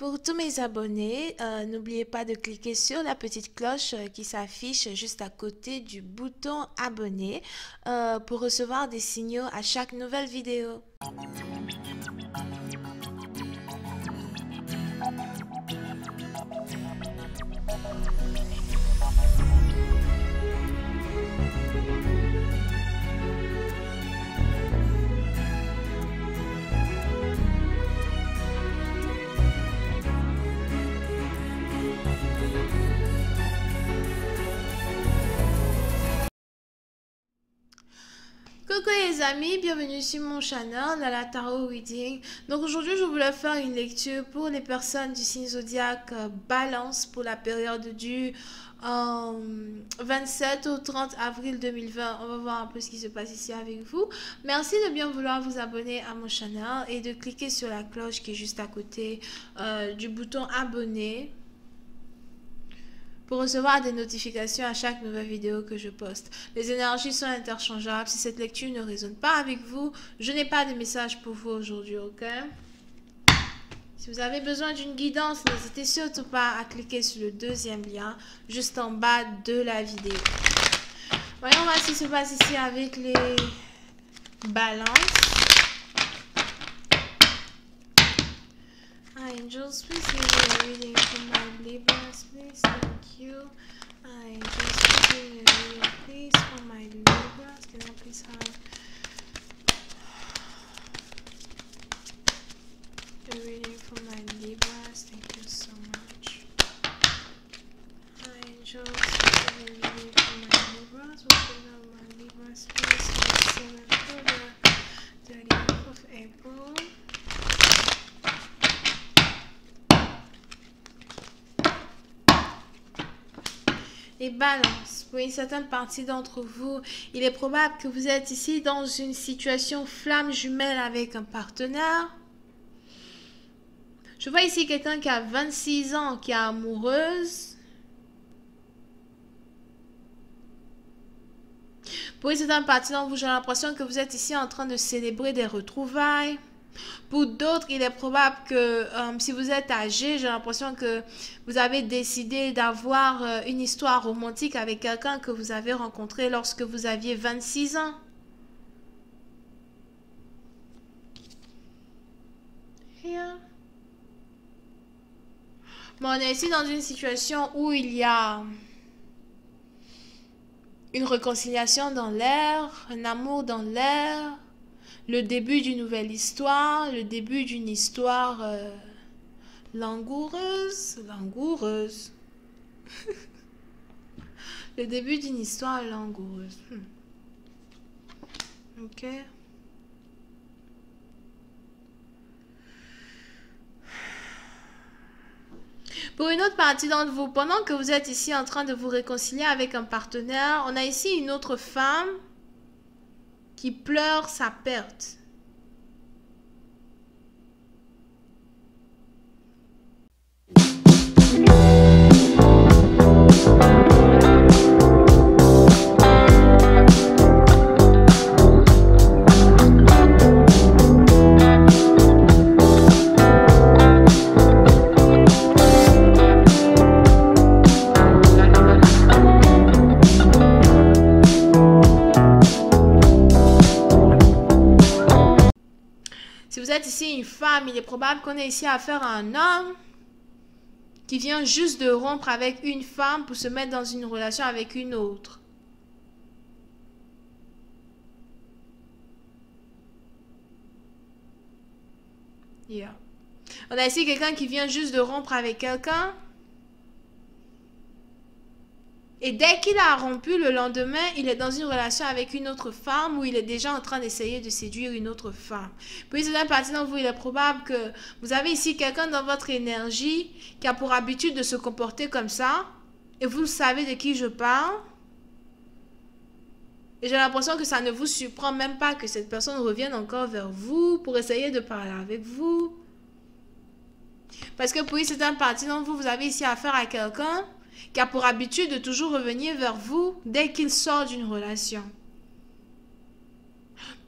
Pour tous mes abonnés, n'oubliez pas de cliquer sur la petite cloche qui s'affiche juste à côté du bouton abonner pour recevoir des signaux à chaque nouvelle vidéo. Coucou les amis, bienvenue sur mon channel la Tarot Reading. Donc aujourd'hui je voulais faire une lecture pour les personnes du signe zodiaque Balance pour la période du 27 au 30 avril 2020. On va voir un peu ce qui se passe ici avec vous. Merci de bien vouloir vous abonner à mon channel et de cliquer sur la cloche qui est juste à côté du bouton abonner pour recevoir des notifications à chaque nouvelle vidéo que je poste. Les énergies sont interchangeables. Si cette lecture ne résonne pas avec vous, je n'ai pas de message pour vous aujourd'hui, ok? Si vous avez besoin d'une guidance, n'hésitez surtout pas à cliquer sur le deuxième lien juste en bas de la vidéo. Voyons voir ce qui se passe ici avec les balances. Angels, please give me a reading for my Libras, please. Thank you. Angels, please give me a reading, please, for my Libras. Can I please have a reading for my Libras? Thank you so much. Angels, please give me a reading for my Libras. What's going on with my Libras, please? For the 7th to the 30th of April. Les balances, pour une certaine partie d'entre vous, il est probable que vous êtes ici dans une situation flamme jumelle avec un partenaire. Je vois ici quelqu'un qui a 26 ans, qui est amoureuse. Pour une certaine partie d'entre vous, j'ai l'impression que vous êtes ici en train de célébrer des retrouvailles. Pour d'autres, il est probable que si vous êtes âgé, j'ai l'impression que vous avez décidé d'avoir une histoire romantique avec quelqu'un que vous avez rencontré lorsque vous aviez 26 ans. Here. Bon, on est ici dans une situation où il y a une réconciliation dans l'air, un amour dans l'air. Le début d'une nouvelle histoire, le début d'une histoire langoureuse. Le début d'une histoire langoureuse. Ok. Pour une autre partie d'entre vous, pendant que vous êtes ici en train de vous réconcilier avec un partenaire, on a ici une autre femme qui pleure sa perte. Si vous êtes ici une femme, il est probable qu'on ait ici affaire à un homme qui vient juste de rompre avec une femme pour se mettre dans une relation avec une autre. Yeah. On a ici quelqu'un qui vient juste de rompre avec quelqu'un. Et dès qu'il a rompu, le lendemain, il est dans une relation avec une autre femme où il est déjà en train d'essayer de séduire une autre femme. Puis, c'est une partie d'entre vous, il est probable que vous avez ici quelqu'un dans votre énergie qui a pour habitude de se comporter comme ça. Et vous savez de qui je parle. Et j'ai l'impression que ça ne vous surprend même pas que cette personne revienne encore vers vous pour essayer de parler avec vous. Parce que pour une certaine partie d'entre vous, vous avez ici affaire à quelqu'un qui a pour habitude de toujours revenir vers vous dès qu'il sort d'une relation.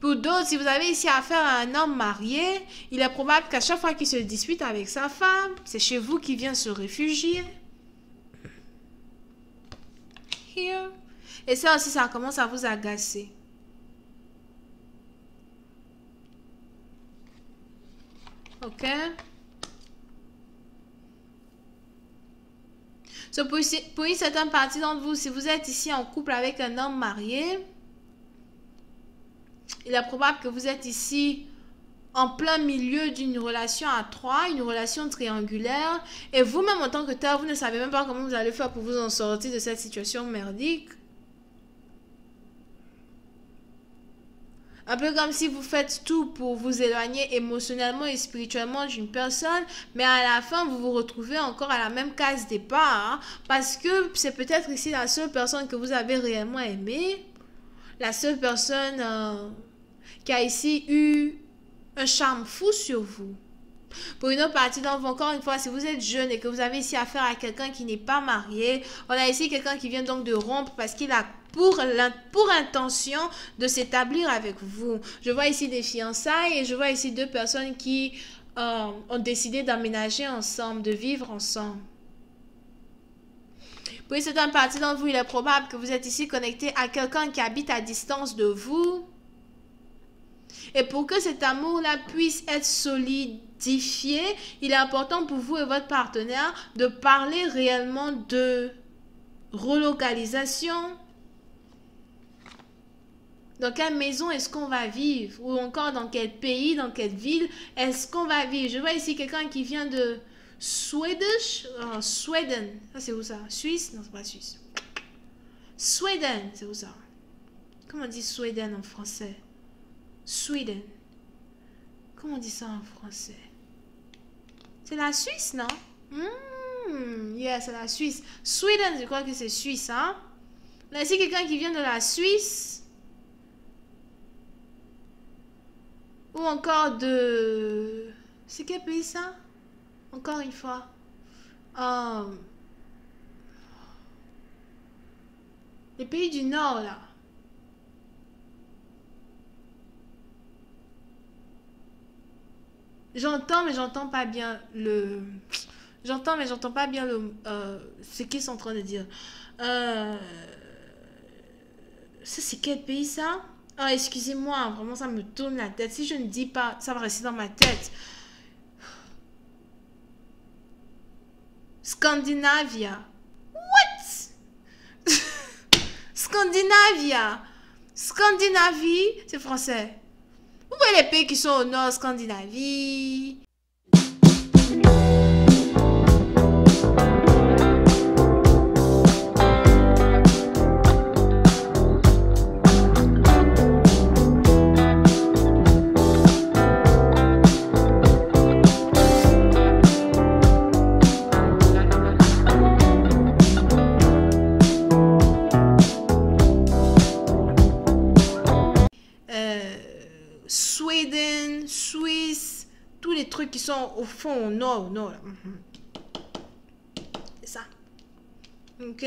Pour d'autres, si vous avez ici affaire à un homme marié, il est probable qu'à chaque fois qu'il se dispute avec sa femme, c'est chez vous qu'il vient se réfugier. Here. Et ça aussi, ça commence à vous agacer. Ok? So, pour une certaine partie d'entre vous, si vous êtes ici en couple avec un homme marié, il est probable que vous êtes ici en plein milieu d'une relation à trois, une relation triangulaire, et vous-même en tant que tel, vous ne savez même pas comment vous allez faire pour vous en sortir de cette situation merdique. Un peu comme si vous faites tout pour vous éloigner émotionnellement et spirituellement d'une personne, mais à la fin, vous vous retrouvez encore à la même case départ, hein, parce que c'est peut-être ici la seule personne que vous avez réellement aimée, la seule personne qui a ici eu un charme fou sur vous. Pour une autre partie d'entre vous, encore une fois, si vous êtes jeune et que vous avez ici affaire à quelqu'un qui n'est pas marié, on a ici quelqu'un qui vient donc de rompre parce qu'il a pour intention de s'établir avec vous. Je vois ici des fiançailles et je vois ici deux personnes qui ont décidé d'emménager ensemble, de vivre ensemble. Pour une certaine partie d'entre vous, il est probable que vous êtes ici connecté à quelqu'un qui habite à distance de vous. Et pour que cet amour-là puisse être solidifié, il est important pour vous et votre partenaire de parler réellement de relocalisation. Dans quelle maison est-ce qu'on va vivre? Ou encore dans quel pays, dans quelle ville est-ce qu'on va vivre? Je vois ici quelqu'un qui vient de Swedish. Sweden. Ça c'est où ça? Suisse? Non, c'est pas Suisse. Sweden, c'est où ça? Comment on dit Sweden en français? Sweden. Comment on dit ça en français? C'est la Suisse, non? Yeah, c'est la Suisse. Sweden, je crois que c'est Suisse, hein? Là, ici, quelqu'un qui vient de la Suisse. Ou encore de... C'est quel pays, ça? Encore une fois. Les pays du Nord, là. J'entends, mais j'entends pas bien le... J'entends, mais j'entends pas bien le... ce qu'ils sont en train de dire. Ça, c'est quel pays, ça? Ah, excusez-moi, vraiment, ça me tourne la tête. Si je ne dis pas, ça va rester dans ma tête. Scandinavia. What? Scandinavia. Scandinavie, c'est français. Où est les pays qui sont au nord, Scandinavie? Sweden, Suisse, tous les trucs qui sont au fond, au nord, là. C'est ça. Ok.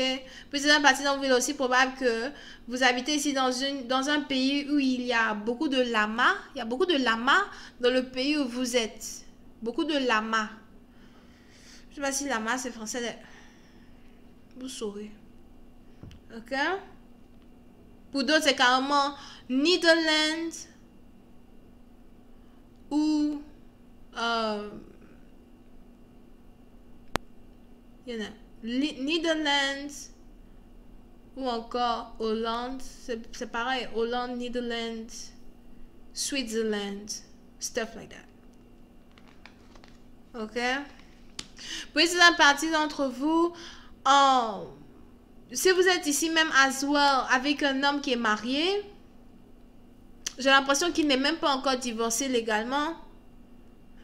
Puis c'est une partie d'entre vous, il est aussi probable que vous habitez ici dans un pays où il y a beaucoup de lamas. Il y a beaucoup de lamas dans le pays où vous êtes. Beaucoup de lamas. Je sais pas si lama c'est français. Vous saurez. Ok. Pour d'autres, c'est carrément Netherlands. Ou il y en a Netherlands ou encore Hollande, c'est pareil, Hollande, Netherlands, Switzerland, stuff like that. Ok. Puis c'est une partie d'entre vous, si vous êtes ici même as well avec un homme qui est marié, j'ai l'impression qu'il n'est même pas encore divorcé légalement.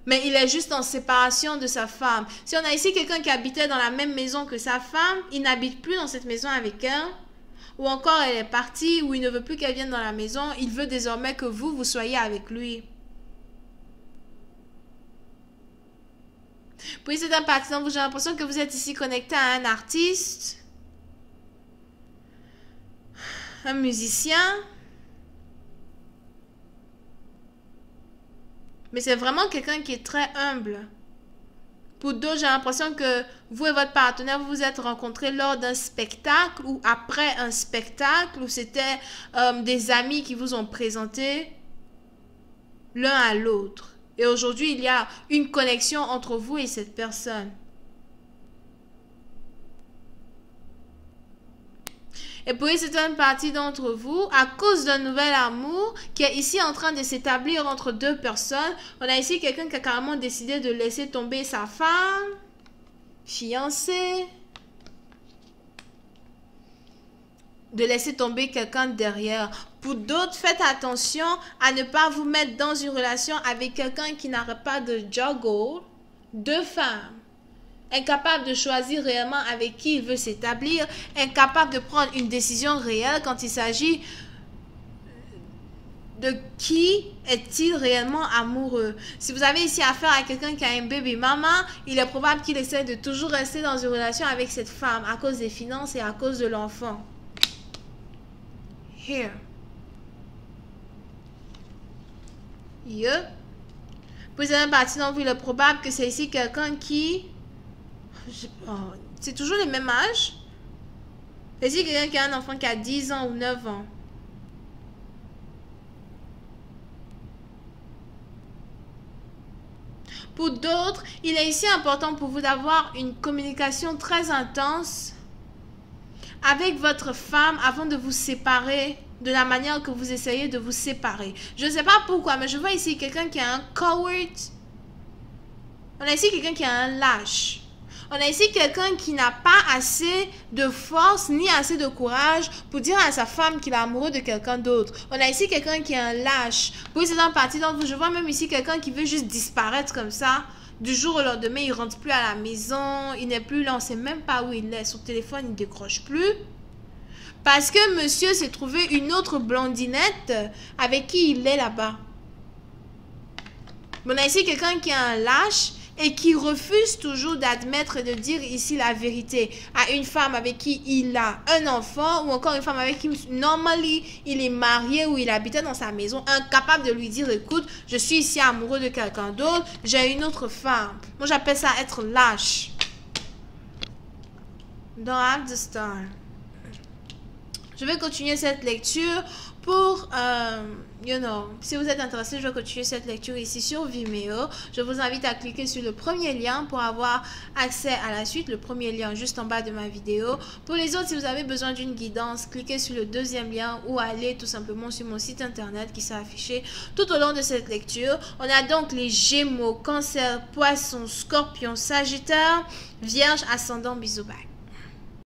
Mais il est juste en séparation de sa femme. Si on a ici quelqu'un qui habitait dans la même maison que sa femme, il n'habite plus dans cette maison avec elle. Ou encore elle est partie, ou il ne veut plus qu'elle vienne dans la maison. Il veut désormais que vous soyez avec lui. Puis c'est un parti d'entre vous, j'ai l'impression que vous êtes ici connecté à un artiste. Un musicien. Mais c'est vraiment quelqu'un qui est très humble. Pour d'autres, j'ai l'impression que vous et votre partenaire, vous vous êtes rencontrés lors d'un spectacle ou après un spectacle où c'était des amis qui vous ont présenté l'un à l'autre. Et aujourd'hui, il y a une connexion entre vous et cette personne. Et pour une certaine partie d'entre vous, à cause d'un nouvel amour qui est ici en train de s'établir entre deux personnes, on a ici quelqu'un qui a carrément décidé de laisser tomber sa femme, fiancée, de laisser tomber quelqu'un derrière. Pour d'autres, faites attention à ne pas vous mettre dans une relation avec quelqu'un qui n'arrête pas de juggle deux femmes. Incapable de choisir réellement avec qui il veut s'établir, incapable de prendre une décision réelle quand il s'agit de qui est-il réellement amoureux. Si vous avez ici affaire à quelqu'un qui a un baby mama, il est probable qu'il essaie de toujours rester dans une relation avec cette femme à cause des finances et à cause de l'enfant. Here. Pour une partie d'entre vous, il est probable que c'est ici quelqu'un qui... c'est toujours le même âge. C'est ici quelqu'un qui a un enfant qui a 10 ans ou 9 ans. Pour d'autres, il est ici important pour vous d'avoir une communication très intense avec votre femme avant de vous séparer de la manière que vous essayez de vous séparer. Je ne sais pas pourquoi, mais je vois ici quelqu'un qui a un coward. On a ici quelqu'un qui a un lâche. On a ici quelqu'un qui n'a pas assez de force ni assez de courage pour dire à sa femme qu'il est amoureux de quelqu'un d'autre. On a ici quelqu'un qui est un lâche. Pour une certaine partie d'entre vous, je vois même ici quelqu'un qui veut juste disparaître comme ça. Du jour au lendemain, il ne rentre plus à la maison, il n'est plus là, on ne sait même pas où il est. Son téléphone, il ne décroche plus. Parce que monsieur s'est trouvé une autre blondinette avec qui il est là-bas. On a ici quelqu'un qui a un lâche et qui refuse toujours d'admettre et de dire ici la vérité à une femme avec qui il a un enfant ou encore une femme avec qui, normalement, il est marié ou il habitait dans sa maison, incapable de lui dire, écoute, je suis ici amoureux de quelqu'un d'autre, j'ai une autre femme. Moi, j'appelle ça être lâche. Don't have the star. Je vais continuer cette lecture pour, si vous êtes intéressé, je vais continuer cette lecture ici sur Vimeo. Je vous invite à cliquer sur le premier lien pour avoir accès à la suite. Le premier lien juste en bas de ma vidéo. Pour les autres, si vous avez besoin d'une guidance, cliquez sur le deuxième lien ou allez tout simplement sur mon site internet qui sera affiché tout au long de cette lecture. On a donc les Gémeaux, Cancer, Poisson, Scorpion, Sagittaire, Vierge, Ascendant, Bisous, bye.